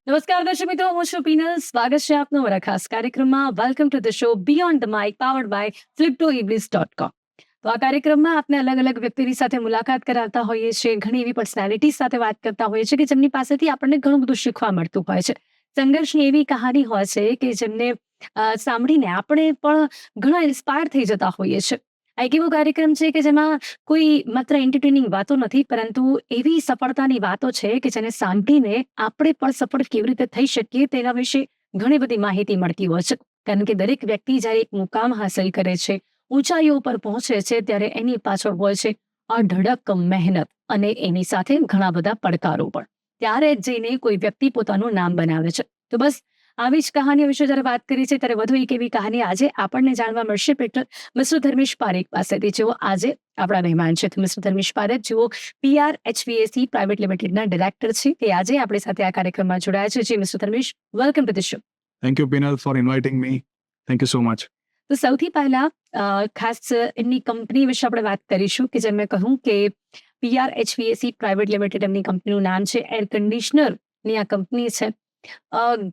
નમસ્કાર દર્શક મિત્રો, હું છું પીનલ. સ્વાગત છે આપનો મારા ખાસ કાર્યક્રમમાં. Welcome to the show beyond the mic, powered by flip2eblis.com. તો આ કાર્યક્રમમાં આપણે અલગ અલગ વ્યક્તિની સાથે મુલાકાત કરાવતા હોઈએ છીએ, ઘણી એવી પર્સનાલિટી સાથે વાત કરતા હોઈએ છીએ કે જેમની પાસેથી આપણને ઘણું બધું શીખવા મળતું હોય છે. સંઘર્ષની એવી કહાની હોય છે કે જેમને સાંભળીને આપણે પણ ઘણા ઇન્સ્પાયર થઈ જતા હોઈએ છીએ. આ એક એવો કાર્યક્રમ છે કે જેમાં કોઈ માત્ર એન્ટરટેનિંગ વાતો નથી, પરંતુ એવી સફળતાની વાતો છે કે જેને સાંભળીને આપણે પણ સફળ કેવી રીતે થઈ શકીએ તેના વિશે ઘણી બધી માહિતી મળતી હોય છે. કારણ કે દરેક વ્યક્તિ જ્યારે એક મુકામ હાંસલ કરે છે, ઊંચાઈઓ પર પહોંચે છે, ત્યારે એની પાછળ હોય છે અઢળક મહેનત અને એની સાથે ઘણા બધા પડકારો પણ. ત્યારે જ જઈને કોઈ વ્યક્તિ પોતાનું નામ બનાવે છે. તો બસ આવી જ કહાનીઓ વિશે જ્યારે વાત કરી છે, ત્યારે વધુ એક એવી કહાની આજે આપણને જાણવા મળશે મિસ્ટર ધર્મેશ પારેખ પાસેથી, જેઓ આજે આપણા મહેમાન છે. મિસ્ટર ધર્મેશ પારેખ, જેઓ PRHVAC પ્રાઇવેટ લિમિટેડના ડિરેક્ટર છે, તે આજે આપણી સાથે આ કાર્યક્રમમાં જોડાયા છે. જી mister Dharmesh, welcome to the show. Thank you, Pinal, for inviting me. Thank you so much. તો સૌથી પહેલા ખાસ એમની કંપની વિશે આપણે વાત કરીશું કે જેમ મેં કહ્યું કે PRHVAC પ્રાઇવેટ લિમિટેડ એમની કંપનીનું નામ છે. એર કન્ડિશનરની આ કંપની છે.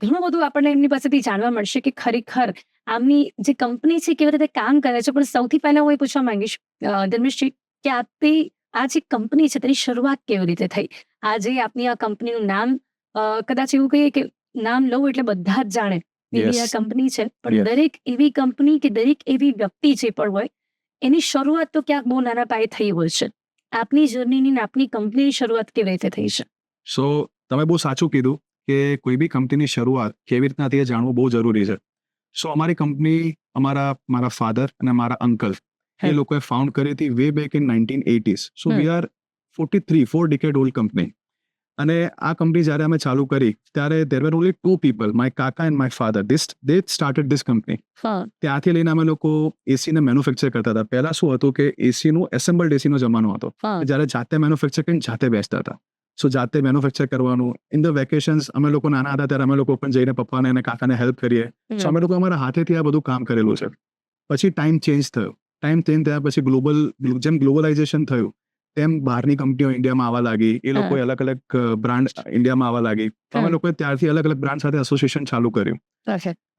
ઘણું બધું આપણને એમની પાસેથી જાણવા મળશે કે ખરેખર આમની જે કંપની છે કેવી રીતે કામ કરે છે. પણ સૌથી પહેલા હું એ પૂછવા માંગીશ ધર્મેશજી કે આપની આ જે કંપની છે તેની શરૂઆત કેવી રીતે થઈ? આજે આપની આ કંપનીનું નામ કદાચ એવું કહીએ કે નામ લઉં એટલે બધા જ જાણે એવી આ કંપની છે. પણ દરેક એવી કંપની કે દરેક એવી વ્યક્તિ જે પણ હોય એની શરૂઆત તો ક્યાંક બહુ નાના પાયે થઈ હોય છે. આપની જર્નીની આપની કંપનીની શરૂઆત કેવી રીતે થઈ છે? સો તમે બહુ સાચું કીધું કે કોઈ બી કંપનીની શરૂઆત કેવી રીતના થઈ એ જાણવું બહુ જરૂરી છે. સો અમારી કંપની મારા ફાધર અને મારા અંકલ એ લોકોએ ફાઉન્ડ કરી હતી way back in 1980s. So we are 4 decade old company. અને આ કંપની જ્યારે અમે ચાલુ કરી ત્યારે there were only 2 people, my કાકા and my father. they started this company. ત્યાંથી લઈને અમે લોકો એસી ને મેન્યુફેક્ચર કરતા હતા. પહેલા શું હતું કે એસીનું એસેમ્બલ્ડ એસીનો જમાનો હતો, જ્યારે જાતે મેન્યુફેક્ચર કરીને જાતે બેસતા હતા. સો જાતે મેન્યુફેક્ચર કરવાનું. ઇન ધ વેકેશન્સ અમે લોકો નાના હતા ત્યારે અમે લોકો પણ જઈને પપ્પાને અને કાકાને હેલ્પ કરીએ. સો અમે લોકો અમારા હાથેથી આ બધું કામ કરેલું છે. પછી ટાઈમ ચેન્જ થયા પછી જેમ ગ્લોબલાઇઝેશન થયું તેમ બહારની કંપનીઓ ઇન્ડિયામાં આવવા લાગી. એ લોકોએ અલગ અલગ બ્રાન્ડ ઇન્ડિયામાં આવવા લાગી. અમે લોકોએ ત્યારથી અલગ અલગ બ્રાન્ડ સાથે એસોસિએશન ચાલુ કર્યું.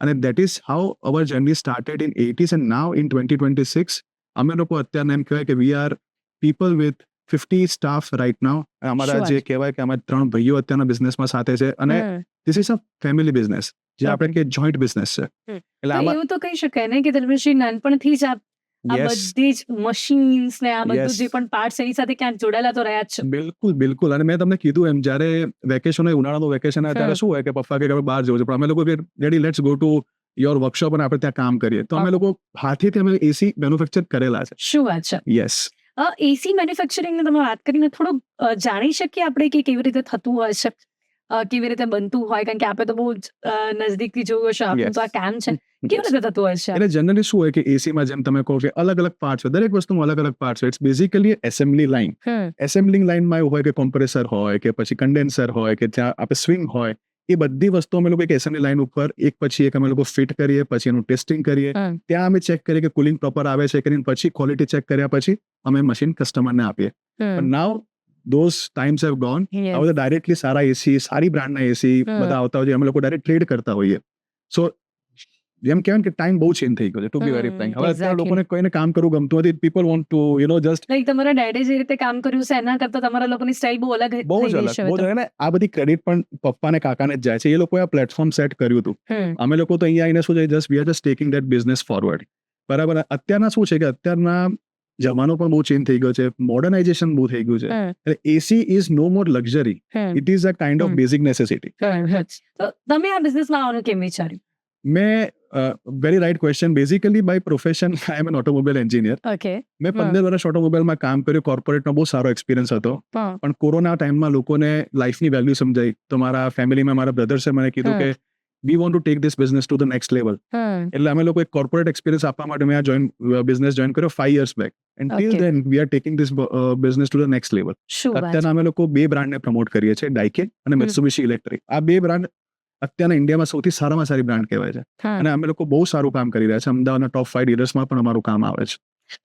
અને that is how our journey started in 80s and now in 2026 અમે લોકો અત્યારે એમ કહેવાય કે we are people with 50 staff right now. અમારા જે કહેવાય કે અમે 3 ભાઈઓ અત્યારના બિઝનેસમાં સાથે છે અને this is a family business, જે આપણે કે જોઈન્ટ બિઝનેસ છે. એટલે એવું તો કહી શકાય ને કે ધર્મેશજી નાનપણથી જ આ બધી જ મશીન્સ ને આ બધું જે પણ પાર્ટ્સ એની સાથે ક્યાંક જોડાયેલા તો રહ્યા જ છે. બિલકુલ. અને મેં તમને કીધું એમ, જ્યારે વેકેશન હોય, ઉનાળાનું વેકેશન હોય, ત્યારે શું હોય કે પપ્પા કે બહાર જવું છે, પણ અમે લોકો ready let's go to your workshop અને આપણે ત્યાં કામ કરીએ. તો અમે લોકો હાથેથી અમે એસી મેન્યુફેક્ચર કરેલા છે. શું વાત છે? યસ. એસી મેન્યુફેક્ચરિંગની તમે વાત કરીને થોડું જાણી શકીએ આપણે કે કેવી રીતે થતું હોય છે, કેવી રીતે બનતું હોય? કારણ કે આપણે તો બહુ નજદીકથી જોયું હશે, આપણું તો આ કામ છે. કેવી રીતે થતું હોય છે? એટલે જનરલી શું હોય કે એસીમાં જેમ તમે કહો કે અલગ અલગ પાર્ટ્સ હોય, દરેક વસ્તુમાં અલગ અલગ પાર્ટ્સ હોય. It's basically assembly line. Assembling લાઇનમાં એવું હોય કે કોમ્પ્રેસર હોય કે પછી કન્ડેન્સર હોય કે ત્યાં આપણે સ્વિંગ હોય. એ બધી વસ્તુ અમે લોકો એક એસેમ્બલી લાઇન ઉપર એક પછી એક અમે લોકો ફિટ કરીએ, પછી એનું ટેસ્ટિંગ કરીએ. ત્યાં અમે ચેક કરીએ કે કુલિંગ પ્રોપર આવે છે કે નહીં. પછી ક્વોલિટી ચેક કર્યા પછી અમે મશીન કસ્ટમરને આપીએ. પણ નાઉ those times have gone. હવે તો ડાયરેક્ટલી સારા એસી, સારી બ્રાન્ડના એસી બધા આવતા હોય, અમે લોકો ડાયરેક્ટ ટ્રેડ કરતા હોઈએ. સો જેમ કહેવાય કે ટાઈમ બહુ ચેન્જ થઈ ગયો છે, ટુ બી વેરી ફ્રેન્ક. હવે અત્યારે લોકોને કોઈને કામ કરવું ગમતું નથી. People want to just like તમારા ડેડે જે રીતે કામ કર્યું છે એના કરતા તમારા લોકોની સ્ટાઇલ બહુ અલગ બહુ જ અલગ. અને આ બધી ક્રેડિટ પણ પપ્પા ને કાકાને જ જાય છે. એ લોકોએ આ પ્લેટફોર્મ સેટ કર્યું હતું. અમે લોકો તો અહીંયા આવીને શું છે, just we are just taking that business forward. બરાબર. અત્યારના શું છે કે અત્યારના જમાનો પણ બહુ ચેન્જ થઈ ગયો છે, મોડર્નાઇઝેશન બહુ થઈ ગયું છે. એટલે AC is no more luxury, it is a kind of basic necessity. તો તમે આ બિઝનેસમાં આવવાનું કેમ વિચાર્યું? મેં very right question. Basically by profession I am an automobile engineer. મેં 15 વર્ષ ઓટોમોબાઈલમાં કામ કર્યું. કોર્પોરેટમાં બહુ સારો એક્સપિરિયન્સ હતો. પણ કોરોના ટાઈમમાં લોકોને લાઈફની વેલ્યુ સમજાઈ. તો મારા ફેમિલીમાં મારા બ્રધર્સે મને કીધું કે we want to take this business to the next level. એટલે અમે લોકો એક કોર્પોરેટ એક્સપિરિયન્સ આપવા માટે મેં આ બિઝનેસ જોઈન કર્યો 5 years back. And till then we are taking this business to the next level. અત્યારે અમે લોકો 2 બ્રાન્ડને પ્રમોટ કરીએ છીએ, ડાઇકે અને મિત્સુબિશી ઇલેક્ટ્રિક. આ 2 બ્રાન્ડ અત્યારના ઇન્ડિયામાં સૌથી સારામાં સારી બ્રાન્ડ કહેવાય છે. અને અમે લોકો બહુ સારું કામ કરી રહ્યા છે. અમદાવાદના ટોપ 5 ડીલર્સમાં પણ અમારું કામ આવે છે.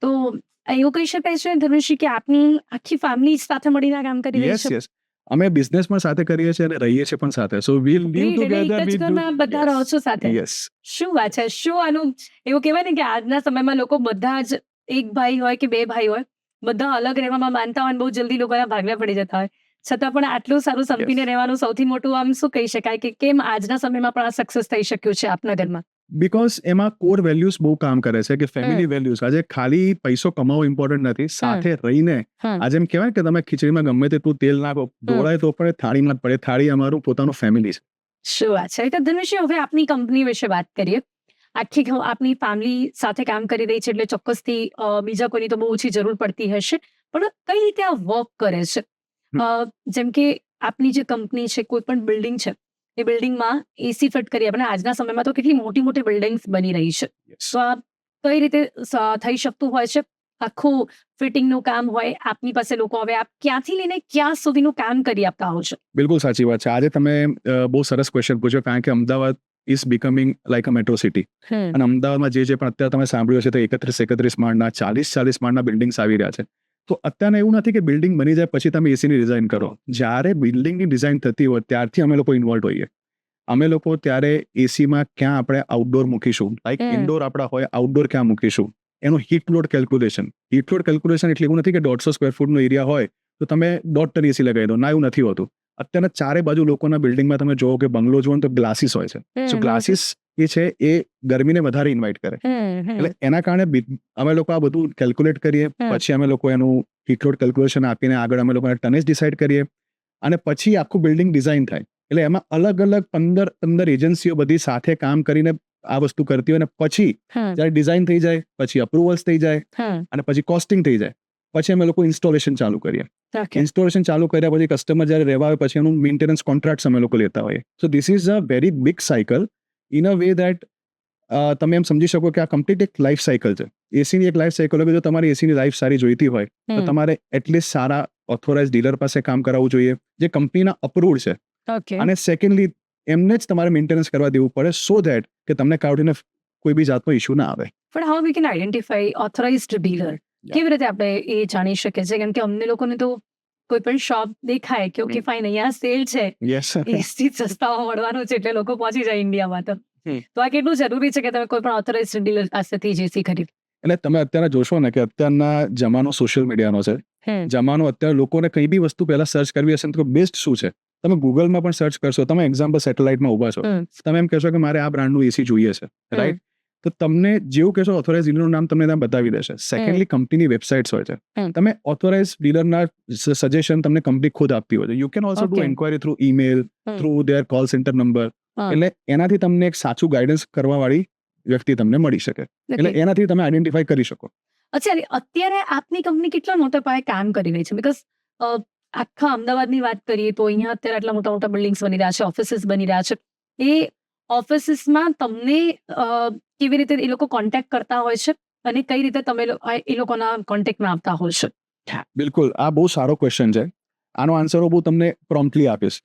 તો એવું કહી શકાય છે ધનુષી કે આપની આખી ફેમિલી સાથે મળીને કામ કરી રહી છે? યસ. અમે બિઝનેસ પણ સાથે કરીએ છીએ અને રહીએ છીએ પણ સાથે. સો વી લીવ Great, એટલે ટુગેધર. એક જ ઘરમાં બધા રહો છો સાથે. યસ. શું વાત છે, શું આનું એવું કહેવાય ને કે આજના સમયમાં લોકો બધા જ એક ભાઈ હોય કે બે ભાઈ હોય, બધા અલગ રહેવામાં માનતા હોય અને બહુ જલ્દી લોકોના ભાગલા પડી જતા હોય, છતાં પણ આટલું સારું સંપીને રહેવાનું સૌથી મોટું આમ શું કહી શકાય કે કેમ આજના સમયમાં પણ આ સક્સેસ થઈ શક્યું છે આપના ઘરમાં? બીકોઝ એમાં કોર વેલ્યુઝ બહુ કામ કરે છે કે ફેમિલી વેલ્યુઝ. આજે ખાલી પૈસો કમાવો ઇમ્પોર્ટન્ટ નથી, સાથે રહીને આજે એમ કહેવાય કે તમે ખીચડીમાં ગમે તેટલું તેલ નાખો, ઢોળાય તો પણ થાળીમાં જ પડે. થાળી અમારું પોતાનું ફેમિલી છે. શું વાત છે. તો ધનુષી, હવે આપની કંપની વિશે વાત કરીએ. આખી આપની ફેમિલી સાથે કામ કરી રહી છે એટલે ચોક્કસથી બીજા કોઈની તો બહુ ઓછી જરૂર પડતી હશે, પણ કઈ રીતે આ વર્ક કરે છે? જેમ કે આપની જે કંપની છે, કોઈ પણ બિલ્ડિંગ છે, એ બિલ્ડિંગમાં એસી ફિટ કરી આપણે આજના સમયમાં તો કેટલી મોટી મોટી બિલ્ડિંગ્સ બની રહી છે, તો આ કઈ રીતે થઈ શકતું હોય છે? આખું ફિટિંગનું કામ હોય, આપની પાસે લોકો હવે આપ ક્યાંથી લઈને ક્યાં સુધીનું કામ કરી આપતા હો છો? બિલકુલ સાચી વાત છે. આજે તમે બહુ સરસ ક્વેશ્ચન પૂછ્યો, કારણ કે Ahmedabad is becoming like a metro city. અને અમદાવાદમાં જે પણ અત્યારે તમે સાંભળ્યું છે તો 31 માળના 40 માળના બિલ્ડિંગ્સ આવી રહ્યા છે. તો અત્યારે એવું નથી કે બિલ્ડિંગ બની જાય પછી તમે એસીની ડિઝાઇન કરો. જ્યારે બિલ્ડિંગની ડિઝાઇન થતી હોય ત્યારથી અમે લોકો ઇન્વોલ્વ હોઈએ. અમે લોકો ત્યારે એસીમાં ક્યાં આપણે આઉટડોર મૂકીશું, લાઈક ઇન્ડોર આપણા હોય, આઉટડોર ક્યાં મૂકીશું, એનું heat load calculation. Heat load calculation એટલે એવું નથી કે 150 સ્ક્વેર ફૂટનો એરિયા હોય તો તમે 1.5 ટન એસી લગાવી દો. ના, એવું નથી હોતું. અત્યારના ચારે બાજુ લોકોના બિલ્ડિંગમાં તમે જોવો કે બંગલો જુઓ તો ગ્લાસીસ હોય છે. સો ગ્લાસીસ એ છે એ ગરમીને વધારે ઇન્વાઇટ કરે. એટલે એના કારણે અમે લોકો આ બધું કેલ્ક્યુલેટ કરીએ, પછી અમે લોકો એનું હીટ લોડ કેલ્ક્યુલેશન આપીને આગળ અમે લોકોને ટનેજ ડિસાઇડ કરીએ અને પછી આખું બિલ્ડિંગ ડિઝાઇન થાય. એટલે એમાં અલગ અલગ 15 એજન્સીઓ બધી સાથે કામ કરીને આ વસ્તુ કરતી હોય, અને પછી જ્યારે ડિઝાઇન થઈ જાય, પછી અપ્રુવલ્સ થઈ જાય અને પછી કોસ્ટિંગ થઈ જાય, પછી અમે લોકો ઇન્સ્ટોલેશન ચાલુ કરીએ. ઇન્સ્ટોલેશન ચાલુ કર્યા પછી કસ્ટમર જ્યારે રહેવા આવે પછી એનું મેન્ટેનન્સ કોન્ટ્રાક્ટ અમે લોકો લેતા હોઈએ. So this is a very big cycle in a way that તમે એમ સમજી શકો કે આ કમ્પ્લીટ એક લાઈફ સાયકલ છે. એસીની એક લાઈફ સાયકલ હોય. જો તમારી એસીની લાઈફ સારી જોઈતી હોય તો તમારે એટલીસ્ટ સારા ઓથોરાઇઝ ડીલર પાસે કામ કરાવવું જોઈએ જે કંપનીના અપ્રુવડ છે. અને સેકન્ડલી એમને જ તમારે મેન્ટેનન્સ કરવા દેવું પડે, સો ધેટ કે તમને કાઢીને કોઈ બી જાતનો ઇશ્યુ ના આવે. પણ how we can identify authorised dealer? કેવી રીતે આપણે એ જાણી શકીએ છીએ? કેમ કે અમને લોકોને તો કોઈ પણ શોપ દેખાય કે ઓકે ફાઇન, અહીંયા સેલ છે, એસી સસ્તામાં મળવાનું છે એટલે લોકો પહોંચી જાય ઇન્ડિયામાં. તો આ કેટલું જરૂરી છે કે તમે કોઈ પણ ઓથોરાઇઝ્ડ ડીલર પાસેથી જ એસી ખરીદો? એટલે તમે અત્યારે જોશો ને કે અત્યારના જમાનો સોશિયલ મીડિયાનો છે. જમાનો અત્યારે લોકોને કઈ બી વસ્તુ પહેલા સર્ચ કરવી હશે તો બેસ્ટ શું છે, તમે ગૂગલમાં પણ સર્ચ કરશો. તમે એક્ઝામ્પલ સેટેલાઇટમાં ઉભા છો, તમે એમ કહેશો કે મારે આ બ્રાન્ડનું એસી જોઈએ છે, રાઈટ? તો તમને જેવું કહેશો ઓથોરાઇઝ ડીલરનું નામ તમને ત્યાં બતાવી દેશે. સેકન્ડલી કંપનીની વેબસાઇટ્સ હોય છે, તમે ઓથોરાઇઝ ડીલરના સજેશન તમને કંપની ખુદ આપતી હોય છે. You can also do enquiry through email, through there call centre number. એટલે એનાથી તમને એક સાચું ગાઈડન્સ કરવા વાળી વ્યક્તિ તમને મળી શકે. એટલે એનાથી તમે આઈડેન્ટિફાઈ કરી શકો. અચ્છા, અત્યારે આપની કંપની કેટલા મોટા પાયે કામ કરી રહી છે? બીકોઝ આખા અમદાવાદની વાત કરીએ તો અહીંયા અત્યારે આટલા મોટા મોટા બિલ્ડિંગ્સ બની રહ્યા છે, ઓફિસીસ બની રહ્યા છે. એ ઓફિસીસમાં તમને કેવી રીતે એ લોકો કોન્ટેક્ટ કરતા હોય છે અને કઈ રીતે તમે એ લોકોના કોન્ટેક્ટમાં આવતા હોય છે? બિલકુલ, આ બહુ સારો ક્વેશ્ચન છે. આનો આન્સર હું તમને પ્રોમ્પ્ટલી આપીશ.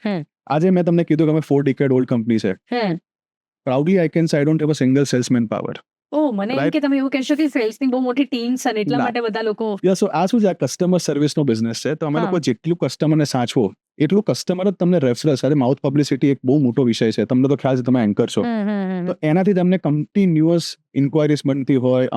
આજે મેં તમને કીધું કે અમે 4 decade ઓલ્ડ કંપની છે. Proudly I can say I don't have a single salesman power. મને એમ કે તમે એવું કહેશો કે સેલ્સની બહુ મોટી ટીમ છે અને એટલા માટે બધા લોકો. સો આ શું છે, આ કસ્ટમર સર્વિસનો બિઝનેસ છે. તો અમે લોકો જેટલું કસ્ટમરને સાચવો એટલું કસ્ટમર જ તમને રેફરન્સ. અને માઉથ પબ્લિસિટી એક બહુ મોટો વિષય છે, તમને તો ખ્યાલ છે, તમે એન્કર છો. તો એનાથી તમને કન્ટિન્યુઅસ ઇન્ક્વાયરીઝ બનતી હોય.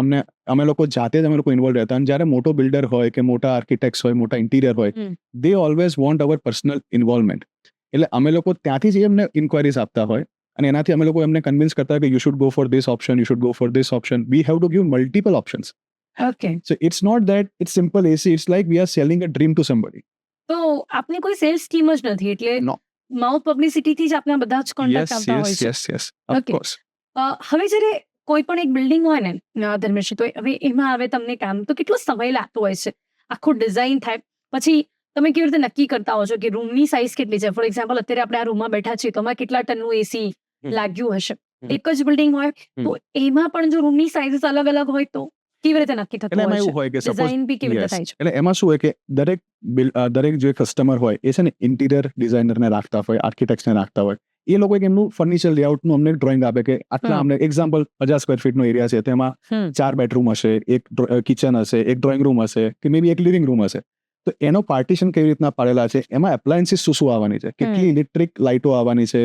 અમે લોકો જાતે જ અમે લોકો ઇન્વોલ્વ રહેતા. અને જ્યારે મોટો બિલ્ડર હોય કે મોટા આર્કિટેક્ટ્સ હોય, મોટા ઇન્ટિરિયર હોય, they always want our personal involvement. એટલે અમે લોકો ત્યાંથી જ એમને ઇન્ક્વાયરીઝ આપતા હોય અને એનાથી અમે લોકો એમને કન્વિન્સ કરતા હોય કે you should go for this option, you should go for this option. We have to give multiple options. Okay, so it's not that it's simple AC. It's like we are selling a dream to somebody. તો આપની કોઈ cells team જ નથી, એટલે mouth પબ્લિસિટીથી જ આપના બધા જ કોન્ટેક્ટ આવતા હોય છે? Yes, of course. હવે જ્યારે કોઈ પણ એક બિલ્ડિંગ હોય ને ધર્મેશજી, તો હવે એમાં આવે તમને કામ, તો કેટલો સમય લાગતો હોય છે? આખું ડિઝાઇન થાય પછી તમે કેવી રીતે નક્કી કરતા હો છો કે રૂમની સાઇઝ કેટલી છે? ફોર એક્ઝામ્પલ અત્યારે આપણે આ રૂમમાં બેઠા છીએ તો એમાં કેટલા ટનનું એસી લાગ્યું હશે? એક જ બિલ્ડિંગ હોય તો એમાં પણ જો રૂમની સાઇઝ અલગ અલગ હોય તો કેવી રીતે નક્કી થતું હોય છે? ડિઝાઇન બી કેવી રીતે થાય છે? એટલે એમાં શું હોય કે દરેક જે કસ્ટમર હોય એ છે ને ઇન્ટિરિયર ડિઝાઇનરને રાખતા હોય, આર્કિટેક્ટ્સને રાખતા હોય. એ લોકો એમનું ફર્નિચર લેઆઉટનું અમને ડ્રોઈંગ આપે કે આટલા અમને એક્ઝામ્પલ 50 સ્ક્વેર ફીટનો એરિયા છે, તેમાં 4 બેડરૂમ હશે, એક કિચન હશે, એક ડ્રોઈંગ રૂમ હશે કે મે બી એક લિવિંગ રૂમ હશે. તો એનો પાર્ટીશન કેવી રીતના પાડેલા છે, એમાં એપ્લાયન્સીસ શું આવવાની છે, કેટલી ઇલેક્ટ્રિક લાઇટો આવવાની છે,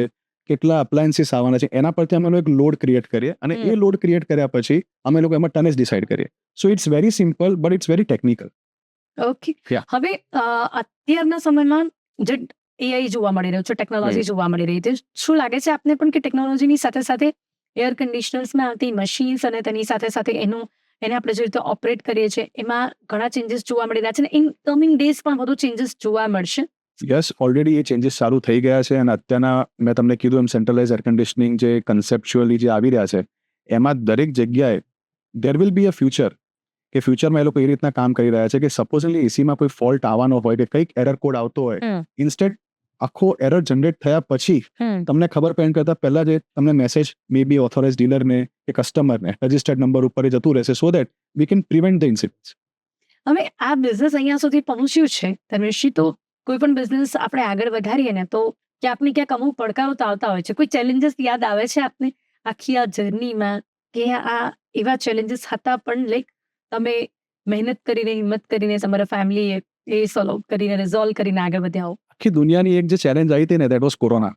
કેટલા એપ્લાયન્સીસ આવવાના છે, એના પરથી અમે લોકો એક લોડ ક્રિએટ કરીએ અને એ લોડ ક્રિએટ કર્યા પછી અમે લોકો એમાં ટનેજ ડિસાઇડ કરીએ. So it's very simple but it's very technical. Okay. Yeah. હવે અત્યારના સમયમાં જે એઆઈ જોવા મળી રહ્યું છે, ટેકનોલોજી જોવા મળી રહી છે, શું લાગે છે આપને પણ કે ટેકનોલોજીની સાથે સાથે એર કન્ડિશનર્સમાં આવતી મશીન્સ અને તેની સાથે સાથે એને આપણે જે રીતે ઓપરેટ કરીએ છીએ એમાં ઘણા ચેન્જીસ જોવા મળી રહ્યા છે અને ઇન કમિંગ ડેઝ પણ વધુ ચેન્જીસ જોવા મળશે? યસ, ઓલરેડી એ ચેન્જીસ ચાલુ થઈ ગયા છે અને અત્યારના મેં તમને કીધું એમ સેન્ટ્રલાઇઝ એર કન્ડિશનિંગ જે કન્સેપ્ચ્યુઅલી જે આવી રહ્યા છે એમાં દરેક જગ્યાએ there will be a future કે ફ્યુચરમાં એ લોકો એ રીતના કામ કરી રહ્યા છે કે સપોઝલી એસીમાં કોઈ ફોલ્ટ આવવાનો હોય કે કંઈક એરર કોડ આવતો હોય, ઇન્સ્ટેડ આખો એરર જનરેટ થયા પછી તમને ખબર પડે કરતા પહેલા જે તમને મેસેજ મે બી ઓથોરાઇઝ ડીલરને કે કસ્ટમરને રજિસ્ટર્ડ નંબર ઉપર જતું રહેશે so that we can prevent the incidents. હવે આ બિઝનેસ અહીંયા સુધી પહોંચ્યું છે ધર્મેશજી, તો કોઈ પણ બિઝનેસ આપણે આગળ વધારીએ ને તો ક્યાંક ને ક્યાંક અમુક પડકારો તો આવતા હોય છે. કોઈ ચેલેન્જીસ યાદ આવે છે આપને આખી આ જર્નીમાં કે આ એવા ચેલેન્જીસ હતા પણ લાઈક તમે મહેનત કરીને હિંમત કરીને તમારા ફેમિલીએ એ સોલ્વ કરીને રિઝોલ્વ કરીને આગળ વધ્યા હો? આખી દુનિયાની એક જે ચેલેન્જ આવી હતી ને દેટ વોઝ કોરોના.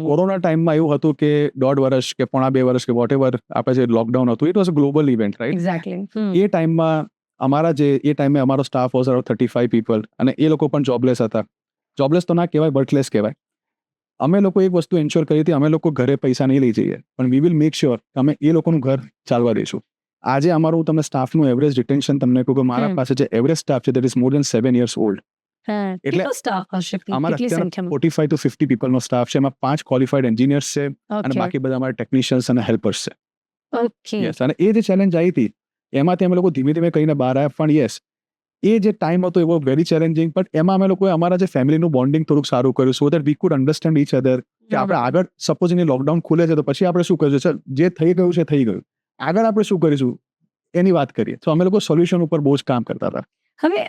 કોરોના ટાઈમમાં એવું હતું કે 1.5 વર્ષ કે 1.5 વર્ષ કે વોટ એવર આપણે જે લોકડાઉન હતું it was a global event, right? Exactly. એ ટાઈમમાં એ ટાઈમે અમારો સ્ટાફ વોઝ અરાઉન્ડ 35 પીપલ અને એ લોકો પણ જોબલેસ હતા. જોબલેસ તો ના કહેવાય, વર્કલેસ કહેવાય. અમે લોકો એક વસ્તુ એન્શ્યોર કરી હતી, અમે લોકો ઘરે પૈસા નહીં લઈ જઈએ પણ વી વિલ મેક શ્યોર કે અમે એ લોકોનું ઘર ચાલવા દઈશું. આજે અમારું તમને સ્ટાફનું એવરેજ રિટેન્શન તમને કહું કે મારા પાસે જે એવરેજ સ્ટાફ છે that is more than 7 years old. એટલે કેટલો સ્ટાફ હશે? અમારા કેટલી અત્યારે સંખ્યામાં? 45 to 50 પીપલનો સ્ટાફ છે, એમાં 5 ક્વોલિફાઈડ એન્જિનિયર્સ છે અને ઓકે. બાકી બધા અમારા ટેકનિશિયન્સ અને હેલ્પર્સ છે. ઓકે. યસ, અને એ જે ચેલેન્જ આવી હતી એમાંથી અમે લોકો ધીમે ધીમે કરીને બહાર આવ્યા. પણ યસ, એ જે ટાઈમ હતો એ વેરી ચેલેન્જિંગ, બટ એમાં અમે લોકોએ અમારા જે ફેમિલીનું બોન્ડિંગ થોડુંક સારું કર્યું so that we food understand each other કે આપણે આગળ સપોઝ એની લોકડાઉન ખુલે છે તો પછી આપણે શું કરીશું, ચાલ જે થઈ ગયું છે થઈ ગયું, આગળ આપણે શું કરીશું એની વાત કરીએ. તો અમે લોકો સોલ્યુશન ઉપર બહુ જ કામ કરતા હતા. હવે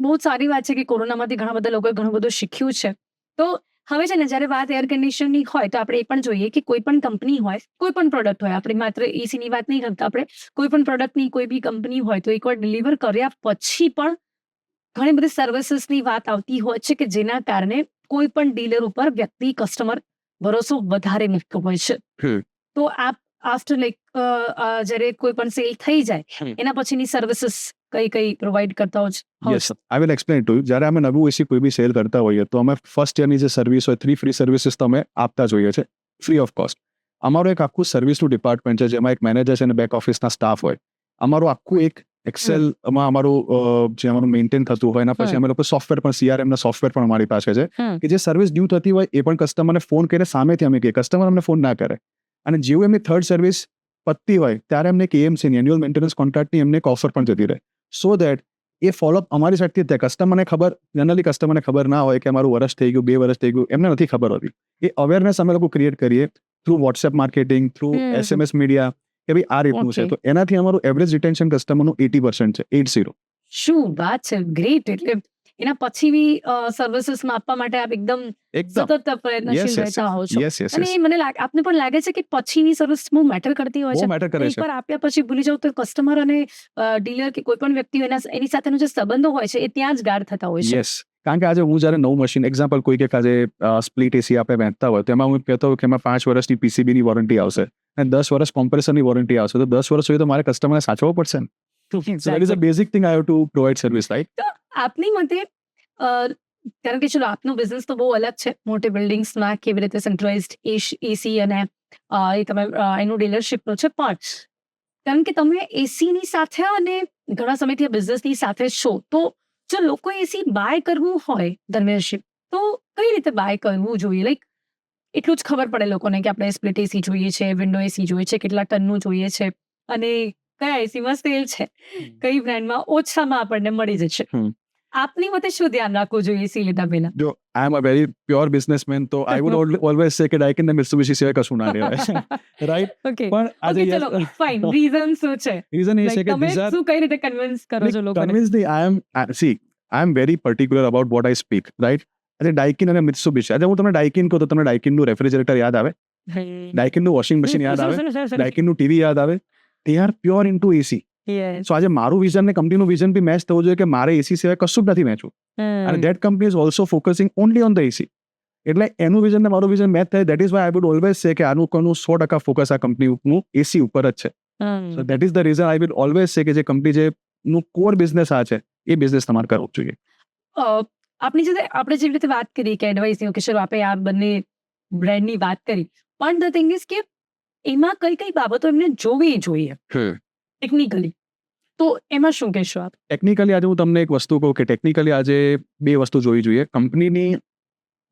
બહુ જ સારી વાત છે કે કોરોનામાંથી ઘણા બધા લોકોએ ઘણું બધું શીખ્યું છે. તો હવે છે ને જ્યારે વાત એર કન્ડિશનની હોય તો આપણે એ પણ જોઈએ કે કોઈ પણ કંપની હોય, કોઈ પણ પ્રોડક્ટ હોય, આપણે માત્ર એસીની વાત નહીં કરતા, આપણે કોઈ પણ પ્રોડક્ટની કોઈ બી કંપની હોય તો એકવાર ડિલિવર કર્યા પછી પણ ઘણી બધી સર્વિસીસની વાત આવતી હોય છે કે જેના કારણે કોઈ પણ ડીલર ઉપર વ્યક્તિ કસ્ટમર ભરોસો વધારે મૂકતો હોય છે. તો આપ આફ્ટર લાઈક જ્યારે કોઈ પણ સેલ થઈ જાય એના પછીની સર્વિસીસ કઈ પ્રોવાઈડ કરતા હોય છે? Yes, I will explain to you. જ્યારે અમે નવું એસી કોઈ બી સેલ કરતા હોઈએ તો અમે ફર્સ્ટ યરની જે સર્વિસ હોય 3 ફ્રી સર્વિસીસ તો અમે આપતા જોઈએ છે ફ્રી ઓફ કોસ્ટ. અમારું એક આખું સર્વિસનું ડિપાર્ટમેન્ટ છે જેમાં એક મેનેજર છે અને બેક ઓફિસના સ્ટાફ હોય. અમારું આખું એક એક્સેલમાં અમારું જે અમારું મેન્ટેન થતું હોય એના પછી અમે લોકો સોફ્ટવેર પણ CRM ના સોફ્ટવેર પણ અમારી પાસે છે કે જે સર્વિસ ડ્યુ થતી હોય એ પણ કસ્ટમરને ફોન કરીને સામેથી અમે કહીએ, કસ્ટમર અમને ફોન ના કરે. અને જેવું એમની થર્ડ સર્વિસ પતતી હોય ત્યારે એમને એક AMC એન્યુઅલ મેન્ટેનન્સ કોન્ટ્રાક્ટની એમને એક ઓફર પણ જતી રહે સો દેટ એ ફોલોઅપ અમારી સાઈડથી જ થાય. કસ્ટમરને ખબર, જનરલી કસ્ટમરને ખબર ના હોય કે અમારું વર્ષ થઈ ગયું, 2 વર્ષ થઈ ગયું, એમને નથી ખબર હોતી. એ અવેરનેસ અમે લોકો ક્રિએટ કરીએ through WhatsApp marketing, through SMS media કે ભાઈ આ રીતનું છે. તો એનાથી અમારું એવરેજ રિટેન્શન કસ્ટમરનું 80% છે, 80. શું વાત છે, ગ્રેટ. એટલે એના પછી બી સર્વિસીસમાં આપવા માટે આપ એકદમ સતત પ્રયત્નશીલ રહેતા હો છો. અને મને આપને પણ લાગે છે કે પછીની સર્વિસ બહુ મેટર કરતી હોય છે. એકવાર આપ્યા પછી ભૂલી જાવ તો કસ્ટમર અને ડીલર કે કોઈ પણ વ્યક્તિ એની સાથેનો જે સંબંધો હોય છે એ ત્યાં જ ગાઢ થતા હોય છે. યસ, કારણ કે આજે હું જ્યારે નવું મશીન, એક્ઝામ્પલ કોઈ કે આજે સ્પ્લિટ એસી આપણે વહેંચતા હોય તેમાં હું કહેતો હોય કે એમાં 5 વર્ષની PCBની વોરંટી આવશે અને 10 વર્ષ કોમ્પ્રેસરની વોરંટી આવશે, તો 10 વર્ષ સુધી તો મારે કસ્ટમરને સાચવવો પડશે ને. So that is a basic thing I have to provide service, right? તો આપની મતે કારણ કે ચલો આપનો બિઝનેસ તો બહુ અલગ છે, મોટી બિલ્ડિંગ્સમાં કેવી રીતે સેન્ટ્રલાઇઝ્ડ એસી અને એ તમે એનું ડીલરશીપનું છે, પણ કારણ કે તમે એસીની સાથે અને ઘણા સમયથી બિઝનેસની સાથે છો, તો જો લોકો એસી બાય કરવું હોય ધર્મેશજી તો કઈ રીતે બાય કરવું જોઈએ? લાઈક એટલું જ ખબર પડે લોકોને કે આપણે સ્પ્લિટ એસી જોઈએ છે, વિન્ડો એસી જોઈએ છે, કેટલા ટનનું જોઈએ છે અને કયા એસીમાં સેલ છે, કઈ બ્રાન્ડમાં ઓછામાં આપણને મળી જશે. આપની મતે શું ધ્યાન રાખવું જોઈએ એસી લીધા પહેલા? જો આઈ એમ અ વેરી પ્યોર બિઝનેસમેન, તો આઈ વુડ ઓલવેઝ સે કે ડાઇકિન ને મિત્સુબિશી સિવાય કશું ના લેવાય, રાઈટ? ઓકે, પણ આજે ચલો ફાઇન, રીઝન શું છે? રીઝન એ છે કે તમે શું કઈ રીતે કન્વિન્સ કરો છો લોકોને? કન્વિન્સ નહીં, I am very particular about what I speak, right? આજે ડાઇકિન અને મિત્સુબિશી, આજે હું તમને ડાઇકિન કહું તો તમને ડાઇકિનનું રેફ્રિજરેટર યાદ આવે, ડાઇકિનનું વોશિંગ મશીન યાદ આવે, ડાઇકિનનું ટીવી યાદ આવે. They are pure into AC. Yes સો આજે મારું વિઝન ને કંપનીનું વિઝન બી મેચ થવું જોઈએ કે મારે એસી સિવાય કશું જ નથી મેચવું, અને that company is also focusing only on the AC. એટલે એનું વિઝન ને મારું વિઝન મેચ થાય. That is why I would always say કે આનું 100% ફોકસ આ કંપનીનું એસી ઉપર જ છે. So that is the reason I will always say કે જે કંપની જે નું કોર બિઝનેસ આ છે એ બિઝનેસ તમારે કરવો જોઈએ. આપણે જેવી રીતે વાત કરી કે એડવાઇસની કે ચલો આપણે આ બંને બ્રાન્ડની વાત કરી, પણ ધ થિંગ ઇઝ કે એમાં કઈ કઈ બાબતો એમને જોવી જોઈએ ટેકનિકલી, તો એમાં શું કહેશો આપ? ટેકનિકલી આજે હું તમને એક વસ્તુ કહું કે ટેકનિકલી આજે બે વસ્તુ જોવી જોઈએ. કંપનીની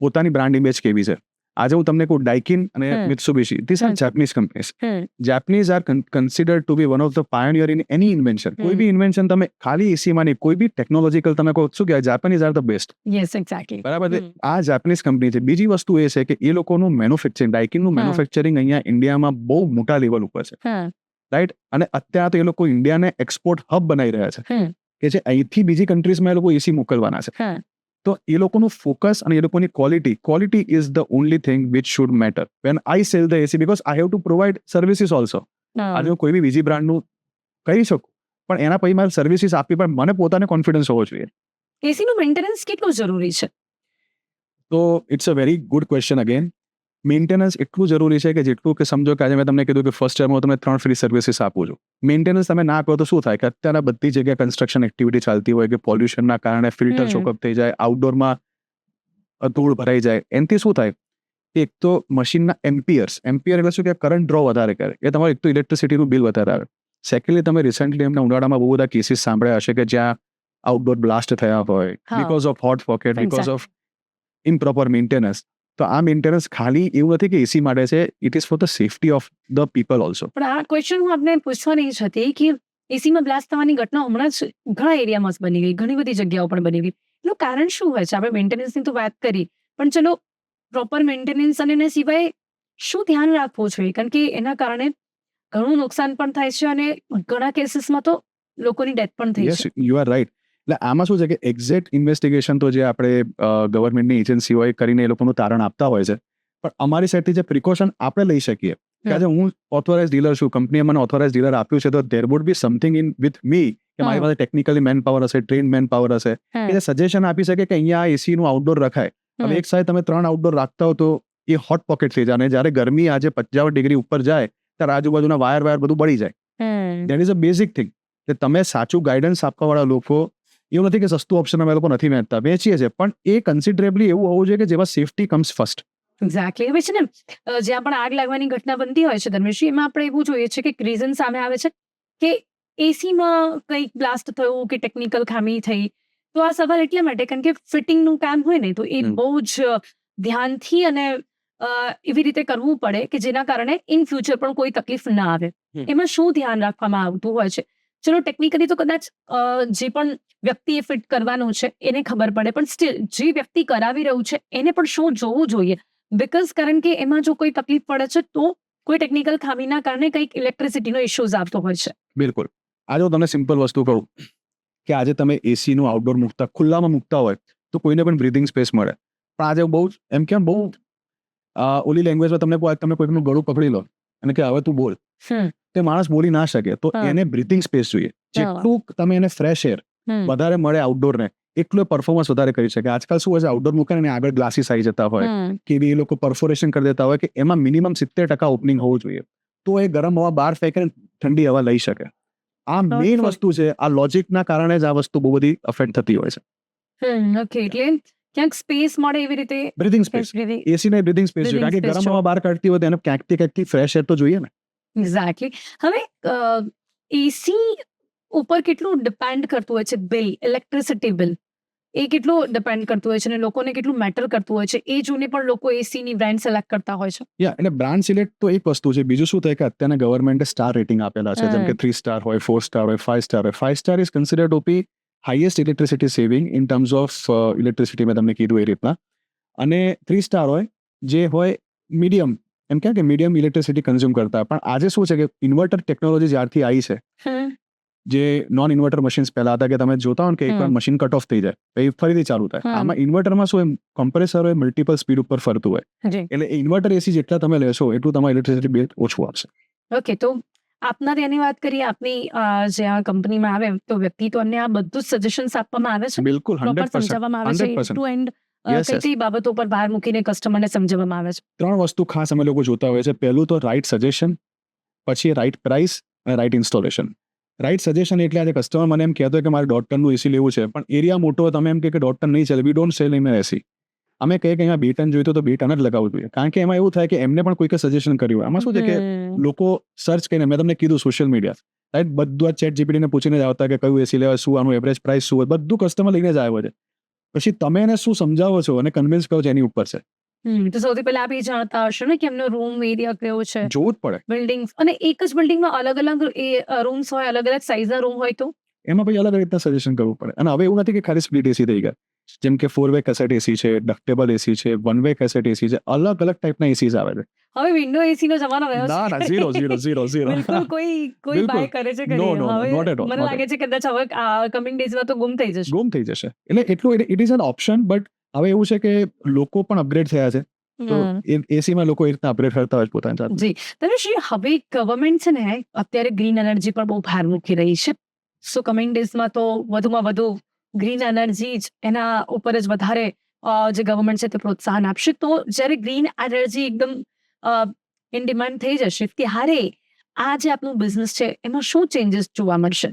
પોતાની બ્રાન્ડ ઇમેજ કેવી છે. આજે હું તમને કહું ડાઇકિન અને Mitsubishi, these are Japanese companies. Japanese are considered to be one of the pioneer in any invention. કોઈ બી ઇન્વેન્શન તમે ખાલી એસીમાં નહીં, કોઈ બી ટેકનોલોજીકલ તમે કહો શું કે Japanese are the best. Yes exactly. બરાબર છે, આ જાપાનીઝ કંપની છે. બીજી વસ્તુ એ છે કે એ લોકોનું મેન્યુફેક્ચરિંગ, ડાઇકિનનું મેન્યુફેક્ચરિંગ અહીંયા ઇન્ડિયામાં બહુ મોટા લેવલ ઉપર છે, રાઈટ. અને અત્યારે તો એ લોકો ઇન્ડિયાને એક્સપોર્ટ હબ બનાવી રહ્યા છે કે જે અહીંથી બીજી કન્ટ્રીઝમાં એ લોકો એસી મોકલવાના છે. તો એ લોકોનું ફોકસ અને એ લોકોની quality is the only thing which should matter when I cell the AC, because I have to provide services also. આજે હું કોઈ બી બીજી બ્રાન્ડનું કહી શકું, પણ એના પછી મારે સર્વિસીસ આપવી, પણ મને પોતાને કોન્ફિડન્સ હોવો જોઈએ. એસીનું મેન્ટેનન્સ કેટલું જરૂરી છે? તો it's a very good question again. Maintenance એટલું જરૂરી છે કે જેટલું કે સમજો કે આજે મેં તમને કીધું કે ફર્સ્ટ યરમાં હું તમને 3 ફ્રી સર્વિસીસ આપું છું. મેન્ટેનન્સ તમે ના કરો તો શું થાય કે અત્યારે બધી જગ્યાએ કન્સ્ટ્રક્શન એક્ટિવિટી ચાલતી હોય કે પોલ્યુશનના કારણે ફિલ્ટર ચોકઅપ થઈ જાય, આઉટડોરમાં ધૂળ ભરાઈ જાય. એનાથી શું થાય? એક તો મશીનના એમ્પિયર એટલે શું કે કરંટ ડ્રો વધારે કરે, એ તમારું એક તો ઇલેક્ટ્રિસિટીનું બિલ વધારે આવે. સેકન્ડલી તમે રિસેન્ટલી એમના ઉનાળામાં બહુ બધા કેસીસ સાંભળ્યા હશે કે જ્યાં આઉટડોર બ્લાસ્ટ થયા હોય because of hot pocket, because of improper maintenance. તો આ મેન્ટેનન્સ ખાલી એવું નથી કે એસી માટે છે, it is for the safety of the people also. પણ આ ક્વેશ્ચન હું આપને પૂછવાની જ હતી કે એસીમાં બ્લાસ્ટ થવાની ઘટના હમણાં જ ઘણા એરિયામાં બની ગઈ, ઘણી બધી જગ્યાઓ પણ બની ગઈ. એનું કારણ શું હોય છે? આપણે મેન્ટેનન્સની તો વાત કરી, પણ ચલો પ્રોપર મેન્ટેનન્સ અને એના સિવાય શું ધ્યાન રાખવું જોઈએ? કારણ કે એના કારણે ઘણું નુકસાન પણ થાય છે અને ઘણા કેસીસમાં તો લોકોની ડેથ પણ થઈ છે. You are right. એટલે આમાં શું છે કે એક્ઝેક્ટ ઇન્વેસ્ટિગેશન તો જે આપણે ગવર્મેન્ટની એજન્સીઓએ કરીને એ લોકોનું તારણ આપતા હોય છે, પણ અમારી સાઈડથી જે પ્રિકોશન આપણે લઈ શકીએ કે આજે હું ઓથોરાઇઝ ડીલર છું, કંપનીએ મને ઓથોરાઇઝ ડીલર આપ્યું છે, તો there would be something in with me કે મારી પાસે ટેકનિકલી મેન પાવર હશે, ટ્રેન મેન પાવર હશે કે જે સજેશન આપી શકે કે અહીંયા એસી નું આઉટડોર રખાય. હવે એક સાથે તમે 3 આઉટડોર રાખતા હો તો એ હોટ પોકેટ થઈ જાય, અને જ્યારે ગરમી આજે 50 ડિગ્રી ઉપર જાય ત્યારે આજુબાજુના વાયર બધું બળી જાય. That is a basic thing કે તમે સાચું ગાઈડન્સ આપવા વાળા લોકો, એવું નથી કે સસ્તું ઓપ્શન અમે લોકો નથી વેચતા, વેચીએ છીએ, પણ એ કન્સિડરેબલી એવું હોવું જોઈએ કે જેમાં સેફટી કમ્સ ફર્સ્ટ. એક્ઝેક્ટલી. હવે છે ને જ્યાં પણ આગ લાગવાની ઘટના બનતી હોય છે ધર્મેશજી, એમાં આપણે એવું જોઈએ છે કે રીઝન સામે આવે છે કે એસીમાં કંઈક બ્લાસ્ટ થયું કે ટેકનિકલ ખામી થઈ. તો આ સવાલ એટલા માટે કારણ કે ફિટિંગનું કામ હોય ને, તો એ બહુ જ ધ્યાનથી અને એવી રીતે કરવું પડે કે જેના કારણે ઇન ફ્યુચર પણ કોઈ તકલીફ ના આવે. એમાં શું ધ્યાન રાખવામાં આવતું હોય છે? ચલો ટેકનિકલી તો કદાચ જે પણ વ્યક્તિએ ફિટ કરવાનું છે એને ખબર પડે, પણ સ્ટીલ જે વ્યક્તિ કરાવી રહ્યું છે એને પણ શું જોવું જોઈએ? બીકોઝ કારણ કે એમાં જો કોઈ તકલીફ પડે છે તો કોઈ ટેકનિકલ ખામીના કારણે કંઈક ઇલેક્ટ્રિસિટીનો ઇશ્યુઝ આવતો હોય છે. બિલકુલ. આજે હું તમને સિમ્પલ વસ્તુ કહું કે આજે તમે એસીનું આઉટડોર મૂકતા, ખુલ્લામાં મૂકતા હોય તો કોઈને પણ બ્રીધિંગ સ્પેસ મળે. પણ આજે બહુ એમ કેમ બહુ ઓલી લેંગ્વેજમાં તમે કોઈનું ગળું પકડી લો અને કે હવે તું બોલ, તે માણસ બોલી ના શકે. તો એને બ્રીથિંગ સ્પેસ જોઈએ. જેટલું તમે એને ફ્રેશ એર વધારે મળે આઉટડોરને, એટલું પરફોર્મન્સ વધારે કરી શકે. આજકાલ શું હોય છે, આઉટડોર મૂકે ને આગળ ગ્લાસીસ આવી જતા હોય કે એ લોકો પરફોરેશન કરી દેતા હોય કે એમાં મિનિમમ 70% ઓપનિંગ હોવું જોઈએ, તો એ ગરમ હવા બહાર ફેંકે ને ઠંડી હવા લઈ શકે. આ મેઇન વસ્તુ છે. આ લોજિકના કારણે જ આ વસ્તુ બહુ બધી અફેક્ટ થતી હોય છે. ઓકે. એટલે ક્યાંક સ્પેસ મળે એવી રીતે બ્રીથિંગ સ્પેસ, એસી ને બ્રીથિંગ સ્પેસ જોઈએ, કારણ કે ગરમ હવા બહાર કાઢતી હોય તો એને ક્યાંકથી ફ્રેશ એર તો જોઈએ ને. એક્ઝેક્ટલી. હવે એસી ઉપર કેટલું ડિપેન્ડ કરતું હોય છે બિલ, ઇલેક્ટ્રિસિટી બિલ એ કેટલું ડિપેન્ડ કરતું હોય છે અને લોકોને કેટલું મેટર કરતું હોય છે, એ જોઈને પણ લોકો એસીની બ્રાન્ડ સિલેક્ટ કરતા હોય છે. એટલે બ્રાન્ડ સિલેક્ટ તો એક વસ્તુ છે. બીજું શું થાય કે અત્યારના ગવર્મેન્ટે સ્ટાર રેટિંગ આપેલા છે, જેમ કે 3 સ્ટાર હોય, 4 સ્ટાર હોય, 5 સ્ટાર હોય. 5 star is considered to be highest electricity saving in terms of electricity, મેં તમને કીધું એ રીતના. અને 3 સ્ટાર હોય જે હોય મીડિયમ, એમ કે મીડિયમ ઇલેક્ટ્રિસિટી કન્ઝ્યુમ કરતા. પણ આજે શું છે કે ઇન્વર્ટર ટેકનોલોજી જ્યારથી આવી છે, જે નોન ઇન્વર્ટર મશીન્સ પહેલા હતા કે તમે જોતા હો કે એકવાર મશીન કટ ઓફ થઈ જાય પછી ફરીથી ચાલુ થાય. આમાં ઇન્વર્ટરમાં શું કમ્પ્રેસર હોય, મલ્ટિપલ સ્પીડ ઉપર ફરતું હોય, એટલે ઇન્વર્ટર એસી જેટલા તમે લેશો એટલું તમારે ઇલેક્ટ્રિસિટી બિલ ઓછું આવશે. ઓકે. તો આપના ત્યાંની વાત કરીએ, આપની જે આ કંપનીમાં આવે તો વ્યક્તિત્વને આ બધું જ સજેશન્સ આપવામાં આવે છે, બિલકુલ પ્રોપર 100%. સમજાવવામાં આવે છે 100%. ટુ એન્ડ Yes, કઈ yes. કઈ બાબતો પર ભાર મૂકીને કસ્ટમરને સમજાવવામાં આવે છે? 3 વસ્તુ ખાસ અમે લોકો જોતા હોય છે. પહેલું તો રાઈટ સજેશન, પછી રાઈટ પ્રાઇસ અને રાઈટ ઇન્સ્ટોલેશન. રાઈટ સજેશન એટલે આજે કસ્ટમર મને એમ કહેતો હોય કે મારે 1.5 ટનનું એસી લેવું છે, પણ એરિયા મોટો હોય, તમે એમ કે 1.5 ટન નહીં ચાલે, વી ડોન્ટ સેલ ઇન એસી. અમે કહીએ કે અહીંયા 2 ટન જોઈતું તો 2 ટન જ લગાવવું જોઈએ, કારણ કે એમાં એવું થાય કે એમને પણ કોઈકે સજેશન કર્યું હોય. આમાં શું છે કે લોકો સર્ચ કરીને, મેં તમને કીધું સોશિયલ મીડિયા રાઈટ, બધું આ ચેટ જીપીટીને પૂછીને જ આવતા કે કયું એસી લેવાય, શું આનું એવરેજ પ્રાઇસ શું હોય, બધું કસ્ટમર લઈને જ આવ્યો છે. પછી તમે એને શું સમજાવો છો અને કન્વિન્સ કરો છો એની ઉપર છે. તો સૌથી પહેલા આપ એ જાણતા હશો ને કે એમનો રૂમ એરિયા કયો છે, જોવું જ પડે. બિલ્ડિંગ, અને એક જ બિલ્ડિંગમાં અલગ અલગ રૂમ્સ હોય, અલગ અલગ સાઇઝના રૂમ હોય તો એમાં પછી અલગ રીતના સજેશન કરવું પડે. અને હવે એવું નથી કે ખાલી સ્પ્લિટ એસી થઈ ગયા, જેમ કે 4 વે કેસેટ એસી છે, ડક્ટેબલ એસી છે, 1 વે કેસેટ એસી છે, અલગ અલગ ટાઈપના એસીઝ આવે છે. હવે વિન્ડો એસી નો જમાનો રહ્યો ના છે. ના, ઝીરો. બિલકુલ કોઈ બિલકુલ. બાય કરે છે કે No, નહીં? no, no, હવે not at all, મને not લાગે છે કે કદાચ હવે કમિંગ ડેઝમાં તો ગુમ થઈ જશે. ગુમ થઈ જશે. એટલે એટલું it is an option, but હવે એવું છે કે લોકો પણ અપગ્રેડ થયા છે, તો એસીમાં લોકો એ રીતના અપગ્રેડ કરતા હોય છે પોતાની જાતે. જી, તનુશ્રી, હવે ગવર્મેન્ટ છે ને અત્યારે ગ્રીન એનર્જી પર બહુ ભાર મૂકી રહી છે. સો કમિંગ ડેઝમાં તો વધુમાં વધુ ગ્રીન એનર્જી જ એના ઉપર જ વધારે જે ગવર્મેન્ટ છે તે પ્રોત્સાહન આપશે. તો જ્યારે ગ્રીન એનર્જી એકદમ ઇન ડિમાન્ડ થઈ જશે ત્યારે આ જે આપનું બિઝનેસ છે એમાં શું ચેન્જીસ જોવા મળશે?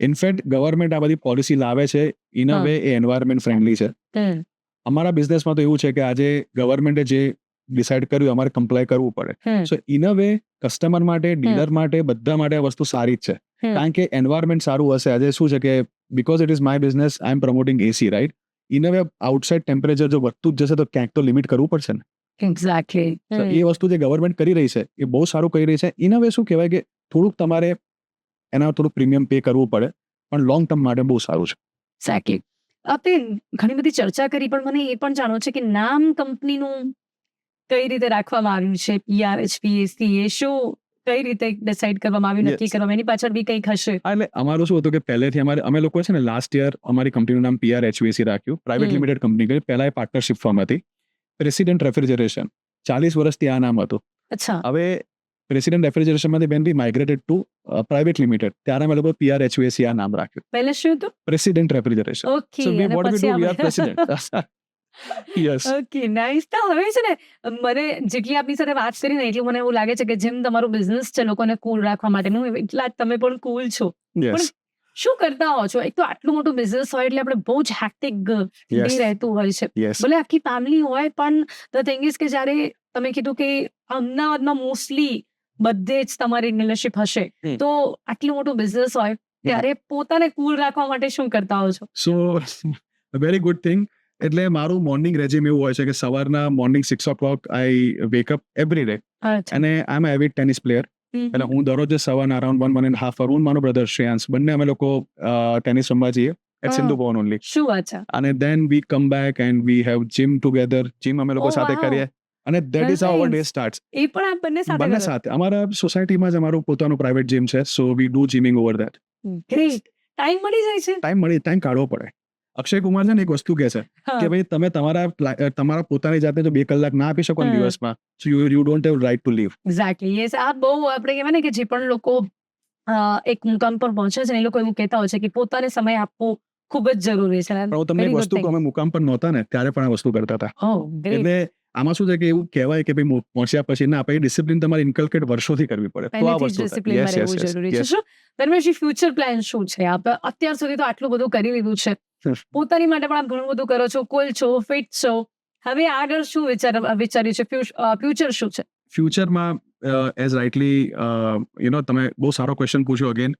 ઇનફેક્ટ ગવર્મેન્ટ આ બધી પોલિસી લાવે છે, ઇન અ હા. વે એ એન્વાયરમેન્ટ ફ્રેન્ડલી છે. અમારા બિઝનેસમાં તો એવું છે કે આજે ગવર્મેન્ટે જે ડિસાઇડ કર્યું અમારે કમ્પ્લાય કરવું પડે. સો ઇન અ વે કસ્ટમર માટે, ડીલર માટે, બધા માટે આ વસ્તુ સારી જ છે, કારણ કે એન્વાયરમેન્ટ સારું હશે. આજે શું છે કે because it is my business, I am promoting AC, right. In a way outside temperature જો વધતું જ જશે તો ક્યાંક તો લિમિટ કરવું પડશે ને. એક્ઝેક્ટલી. So, એ વસ્તુ જે ગવર્મેન્ટ કરી રહી છે એ બહુ સારું કરી રહી છે. ઇન અ વે શું કહેવાય કે થોડુંક તમારે એના થોડું પ્રીમિયમ પે કરવું પડે, પણ લોંગ ટર્મ માટે બહુ સારું છે. એક્ઝેક્ટલી. આપણે ઘણી બધી ચર્ચા કરી, પણ મને એ પણ જાણવું છે કે નામ કંપનીનું કઈ રીતે રાખવામાં આવ્યું છે? PRHPAC એ શું કઈ રીતે ડિસાઇડ કરવામાં આવ્યું, નક્કી Yes. કરવામાં? એની પાછળ બી કંઈક હશે. એટલે અમારું શું હતું કે પહેલેથી અમે લોકો છે ને લાસ્ટ યર અમારી કંપનીનું નામ PRHVAC રાખ્યું, પ્રાઇવેટ લિમિટેડ કંપની કરી. પહેલા એ પાર્ટનરશિપ ફર્મ હતી, પ્રેસિડેન્ટ રેફ્રિજરેશન. 40 વર્ષથી આ નામ હતું. અચ્છા. હવે પ્રેસિડેન્ટ રેફ્રિજરેશનમાંથી when we migrated to private limited, ત્યારે અમે લોકો PRHVAC આ નામ રાખ્યું, પહેલે શું હતું? President refrigeration. ઓકે. સો વી અને વોટ વી પછી ડુ, વી આર આપણે પ્રેસિડેન્ટ. યસ. Okay, nice. તો હવે છે ને, મને જેટલી આપની સાથે વાત કરી ને એટલું મને એવું લાગે છે કે જેમ તમારું બિઝનેસ છે લોકોને કૂલ રાખવા માટેનું, એટલા જ તમે પણ કૂલ છો. યસ. શું કરતા હો છો? એક તો આટલું મોટું બિઝનેસ હોય એટલે આપણે બહુ જ હેક્ટિક ડે Yes. રહેતું હોય છે. યસ. ભલે આખી ફેમિલી હોય, પણ ધ થિંગ ઇઝ કે જ્યારે તમે કીધું કે અમદાવાદમાં મોસ્ટલી બધે જ તમારી ડીલરશિપ હશે, તો આટલું મોટું બિઝનેસ હોય ત્યારે પોતાને કૂલ રાખવા માટે શું કરતા હો છો? સો વેરી ગુડ થિંગ. એટલે મારું મોર્નિંગ રેજીમ એવું હોય છે કે સવારના મોર્નિંગ 6 o'clock આઈ વેક અપ એવરી ડે, અચ્છા. અને આઈ એમ એવિડ ટેનિસ પ્લેયર. એટલે હું દરરોજ સવારના અરાઉન્ડ 1.5 hour, હું મારો બ્રધર શ્રેયાંશ, બંને અમે લોકો ટેનિસ રમવા જઈએ એટ સિંધુ ભવન ઓનલી. શું વાત છે? અને then we come back and we have gym together. Gym અમે લોકો Oh, સાથે wow. કરીએ, અને that is how our day Nice. Starts. એ પણ આપ બંને સાથે બંને કરો? સાથે. અમારા સોસાયટીમાં જ અમારું પોતાનું પ્રાઇવેટ જીમ છે, so we do gyming over that. Great. Time મળી જાય છે? ટાઈમ કાઢવો પડે. અક્ષય કુમાર છે ને એક વસ્તુ કહે છે હા. કે ભાઈ તમે તમારા પોતાની જાતને જો 2 કલાક ના આપી શકો ને હમ. દિવસમાં, so you don't have right to live. Exactly. Yes. આ બહુ આપણે કહેવાય ને કે જે પણ લોકો એક મુકામ પર પહોંચે છે ને, એ લોકો એવું કહેતા હોય છે કે પોતાને સમય આપવો ખૂબ જ જરૂરી છે. પણ હું તમને એક વસ્તુ કહું, અમે મુકામ પર નહોતા ને ત્યારે પણ આ વસ્તુ કરતા હતા. ગ્રેટ. એટલે આમાં શું છે કે એવું કહેવાય કે ભાઈ પહોંચ્યા પછી ના, આપણે ડિસિપ્લિન તમારી ઇન્કલ્કેટ વર્ષોથી કરવી પડે, તો આ પહેલેથી જ વસ્તુ થાય. ડિસિપ્લિનમાં રહેવું જરૂરી છે. શું ધર્મેશજી, ફ્યુચર પ્લાન શું છે? આપ અત્યાર સુધી તો આટલું બધું કરી લીધું છે, પોતાની માટે પણ આપ ઘણું બધું કરો છો, કુલ છો, ફિટ છો. હવે આગળ શું વિચાર્યું છે? ફ્યુચર શું છે? ફ્યુચરમાં એઝ રાઇટલી તમે બહુ સારો ક્વેશ્ચન પૂછ્યો અગેન.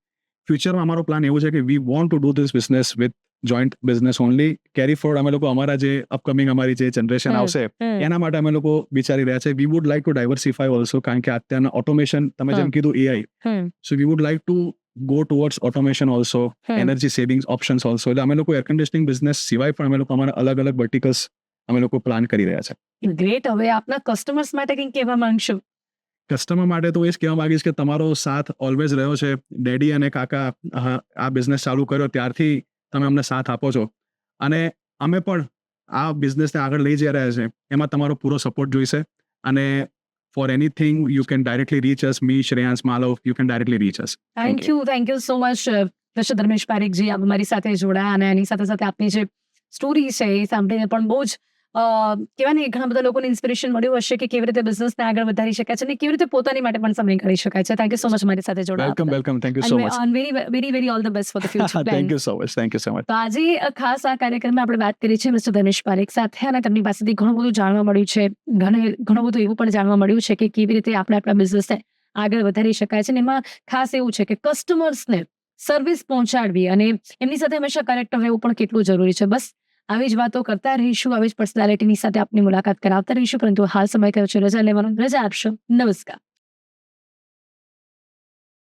ફ્યુચરમાં અમારો પ્લાન એવું છે કે we want to do this business with joint business only. Carry forward અમે લોકો અમારા જે અપકમિંગ અમારી જે જનરેશન આવશે એના માટે અમે લોકો વિચારી રહ્યા છે. વી would like to diversify also, કારણ કે અત્યારના ઓટોમેશન, તમે જેમ કીધું AI, so V would like to go towards automation also, energy savings options also. એટલે અમે લોકો એર કન્ડિશનિંગ બિઝનેસ સિવાય પણ અમે લોકો અમારા અલગ અલગ વર્ટિકલ્સ અમે લોકો પ્લાન કરી રહ્યા છે. ગ્રેટ. હવે આપના કસ્ટમર્સ માટે કંઈક કહેવા માંગશો? કસ્ટમર માટે તો એ જ કહેવા માંગીશ કે તમારો સાથ ઓલવેઝ રહ્યો છે. ડેડી અને કાકા આ બિઝનેસ ચાલુ કર્યો ત્યારથી તમે અમને સાથ આપો છો, અને અમે પણ આ બિઝનેસને આગળ લઈ જઈ રહ્યા છે, એમાં તમારો પૂરો સપોર્ટ જોઈશે. અને For anything, you can directly reach us. Me, Shreyans Malov, you can directly reach us. Thank you so much mister Dharmesh પારેખજી, આપ અમારી સાથે જોડાયા અને એની સાથે સાથે આપની જે સ્ટોરી છે એ સાંભળીને પણ બહુ જ કહેવાય ને ઘણા બધા લોકોને ઇન્સ્પિરેશન મળ્યું હશે કે કેવી રીતે બિઝનેસને આગળ વધારી શકાય છે અને કેવી રીતે પોતાની માટે પણ સમય કાઢી શકાય છે. થેન્ક યુ સો મચ મારી સાથે જોડાયા. Welcome. Thank you so much. Very all the best for the future plan. Thank you so much. તો આજે ખાસ આ કાર્યક્રમમાં આપણે વાત કરી છે મિસ્ટર ધર્મેશ પારેખ સાથે અને તેમની પાસેથી ઘણું બધું જાણવા મળ્યું છે. ઘણું બધું એવું પણ જાણવા મળ્યું છે કે કેવી રીતે આપણે આપણા બિઝનેસને આગળ વધારી શકાય છે. અને એમાં ખાસ એવું છે કે કસ્ટમર્સને સર્વિસ પહોંચાડવી અને એમની સાથે હંમેશા કનેક્ટ રહેવું પણ કેટલું જરૂરી છે. બસ આવી જ વાતો કરતા રહીશું, આવી જ પર્સનાલિટીની સાથે આપની મુલાકાત કરાવતા રહીશું. પરંતુ હાલ સમય કયો છે રજા લેવાનો. રજા આપશો. નમસ્કાર.